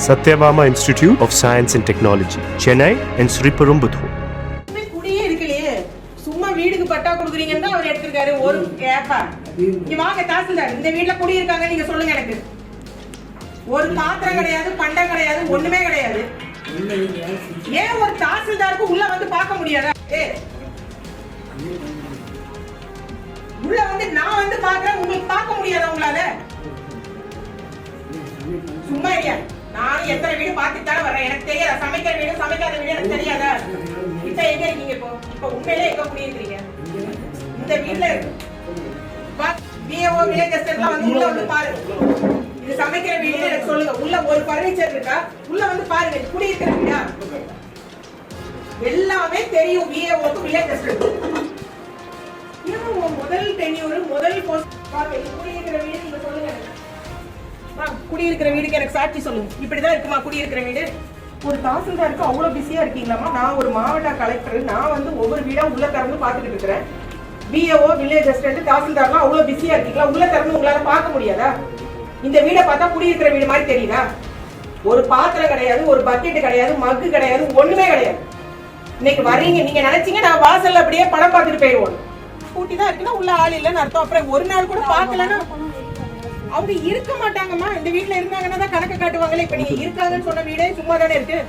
Satyabama Institute of Science and Technology, Chennai and Sriperumbudur. குடியே இருக்கலையே, சும்மா வீடுக்கு பட்டா கொடுக்குறீங்கன்னா அவர் எடுத்துருக்காரு. ஒரு கேப்பா இங்க வாங்க தாசில்தார், இந்த வீட்டுல குடி இருக்காங்க நீங்க சொல்லுங்க. எனக்கு ஒரு பாத்திரம் கிடையாது, பண்டம் கிடையாது, ஒண்ணுமே கிடையாது. ஏன் ஒரு தாசில்தாருக்கு உள்ள வந்து பார்க்க முடியாதா? உள்ள வந்து நான் வந்து பாக்குறேன், உங்களுக்கு பார்க்க முடியாதா உங்களால? சும்மா இல்லையா? நானும் எத்தனை வீடு பார்த்துட்டு தானே வரேன். எனக்கு தெரியாதா சமைக்கிற வீடு சமைக்காத வீடு எனக்கு தெரியாதா? இப்ப எங்க இருக்கீங்க? இப்ப உண்மையிலே எங்க குடியிருக்கீங்க? இந்த வீட்டுல இருக்கு பிஏஓ வில்லேஜ் எஸ்டேட்லாம் வந்து உள்ள வந்து பாருங்க. இது சமைக்கிற வீடு எனக்கு சொல்லுங்க. உள்ள ஒரு பர்னிச்சர் இருக்கா? உள்ள வந்து பாருங்க. குடியிருக்கிற வீடா? எல்லாமே தெரியும். பிஏஓக்கு வில்லேஜ் எஸ்டேட் முதல் டென்யூர் முதல் போஸ்ட் பாருங்க. குடியிருக்கிற வீடு நீங்க சொல்லுங்க. குடியிருக்கிற வீடுக்கு எனக்கு சாட்சி சொல்லுங்க. இப்படிதான் இருக்குமா குடியிருக்கிற வீடு? ஒரு தாசில்தாருக்கு அவ்வளவு பிஸியா இருக்கீங்களாமா? நான் ஒரு மாவட்ட கலெக்டர், நான் வந்து ஒவ்வொரு வீடா உள்ள திறந்து பாத்துக்கிட்டு இருக்கிறேன். பிஏஓ வில்லேஜ் அசிஸ்டன்ட் தாசில்தார்லாம் அவ்வளவு பிஸியா இருக்கீங்களா? உள்ள திறந்து உங்களால பார்க்க முடியாதா? இந்த வீடை பார்த்தா குடியிருக்கிற வீடு மாதிரி தெரியுதா? ஒரு பாத்திரம் கிடையாது, ஒரு பக்கெட் கிடையாது, மக்கு கிடையாது, ஒண்ணுமே கிடையாது. இன்னைக்கு வர்றீங்க, நீங்க நினைச்சீங்க நான் வாசல்ல அப்படியே படம் பார்த்துட்டு போயிடுவோம். கூட்டி தான் இருக்குன்னா உள்ள ஆள் இல்லைன்னு அர்த்தம். அப்புறம் ஒரு நாள் கூட பாக்கலன்னா அவங்க இருக்க மாட்டாங்கம்மா. இந்த வீட்டுல இருந்தாங்கன்னா தான் கணக்கு காட்டுவாங்களே. இப்ப நீங்க இருக்காங்கன்னு சொன்ன வீடே சும்மா தானே இருக்கு.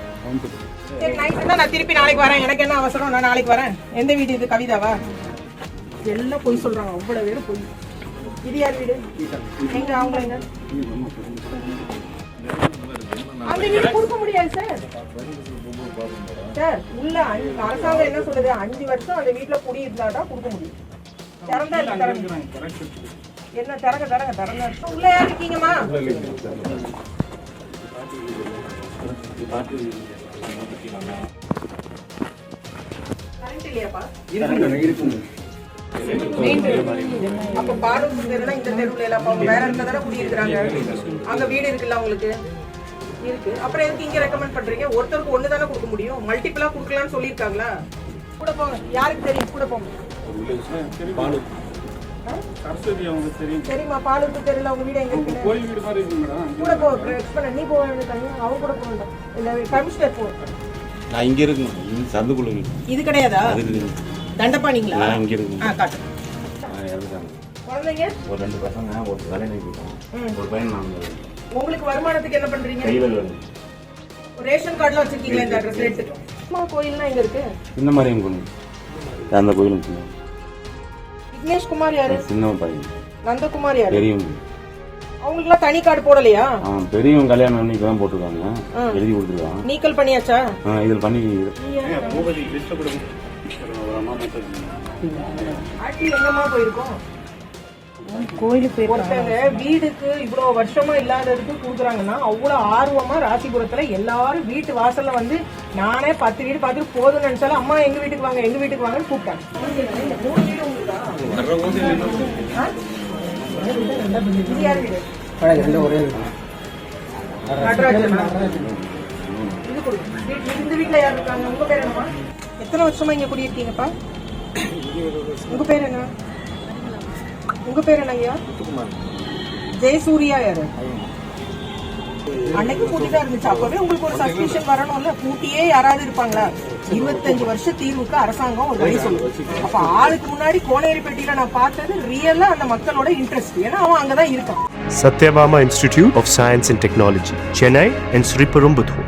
சரி, நான் திருப்பி நாளைக்கு வரேன். எனக்கு என்ன அவசரம், நான் நாளைக்கு வரேன். எந்த வீடு இது? கவிதாவா? எல்லாம் பொய் சொல்றாங்க. அவ்வளவு பேரும் பொய். இது யார் வீடு? எங்க அவங்க எங்க? அந்த வீடு கொடுக்க முடியாது சார். சார் உள்ள அரசாங்கம் என்ன சொல்லுது? 5 வருஷம் அந்த வீட்டுல குடி இருந்தாதான் கொடுக்க முடியும். திறந்தா என்ன திறங்க உள்ள யார் இருக்கீங்கம்மா? கரண்ட் இல்லையாப்பா? அப்ப பாலூர் தெருனா இந்த தெருவுல எல்லாம் வேற இடத்துல தானே குடியிருக்கிறாங்க. அங்க வீடு இருக்குல்ல உங்களுக்கு இருக்கு. அப்புறம் எதுக்கு இங்க ரெக்கமெண்ட் பண்றீங்க? ஒருத்தருக்கு ஒண்ணு தானே கொடுக்க முடியும். மல்டிபிளா கொடுக்கலாம்னு சொல்லியிருக்காங்களா? கூட போங்க. யாருக்கு தெரியும்? கூட போங்க. சரிம்மா, பாலூர் தெருல உங்க வீடு எங்க இருக்கு? கூட போ. நீ போக வேண்டியது. அவங்க கூட போக வேண்டாம். இல்ல கமிஷனர் போ. நான் இங்க இருக்கேன். சந்துக்குள்ள இது கிடையாதா? தண்டபாணிங்களா? நான் இங்க இருக்கேன். காட்டு. குழந்தைங்க ஒரு 2 பசங்க, ஒரு வேலைக்கு போயிட்டாங்க. ஒரு பையன் நான். உங்களுக்கு வருமானத்துக்கு என்ன பண்றீங்க? கைவேல் வேலை. ரேஷன் கார்டுல வச்சிருக்கீங்களா இந்த அட்ரஸ் எடுத்து? அம்மா கோயில்னா எங்க இருக்கு? இந்த மாதிரி கோயில். அந்த கோயிலுக்கு விக்னேஷ் குமார் யாரு? சின்ன பையன். நந்தகுமார் யாரு? பெரியவங்க. அவங்களுக்குலாம் தனி கார்டு போடலையா? பெரியவங்க கல்யாணம் பண்ணி இப்பதான் போட்டுருக்காங்க. எழுதி கொடுத்துருக்காங்க. நீக்கல் பண்ணியாச்சா? இதில் பண்ணி எங்கம்மா போயிருக்கோம்? கோயிலுக்கு ஒருத்தங்க வீடுக்கு இவ்வளவு வருஷமா இல்லாததுக்கு கொடுக்குறாங்கன்னா அவ்வளவு ஆர்வமா ராசிபுரத்துல எல்லாரும் வீட்டு வாசல்ல வந்து நானே 10 வீடு பார்த்துட்டு போதும்னு நினைச்சாலும் அம்மா எங்க வீட்டுக்கு வாங்க எங்க வீட்டுக்கு வாங்கன்னு கூப்பிட்டாங்க. இந்த வீட்டுல யாரு இருக்காங்க? உங்க பேர் என்னமா? எத்தனை வருஷமா இங்க குடியிருக்கீங்கப்பா? உங்க பேர் என்ன? உங்க பேர் என்ன ஐயா? ஜெயசூர்யா யாரு? அன்னைக்கு கூட்டிதான் இருந்துச்சு. அப்பவே உங்களுக்கு ஒரு சஸ்பிஷன் வரணும்ல. கூட்டியே யாராவது இருப்பாங்களா? 25 வருஷ தீர்வுக்கு அரசாங்கம் ஒரு வழி சொல்லுது. அப்ப ஆளுக்கு முன்னாடி கோனேரிப்பட்டியில நான் பார்த்தது ரியலா அந்த மக்களோட இன்ட்ரெஸ்ட். ஏன்னா அவன் அங்கதான் இருக்கான். Satyabama Institute of Science and Technology, Chennai and Sriperumbudur.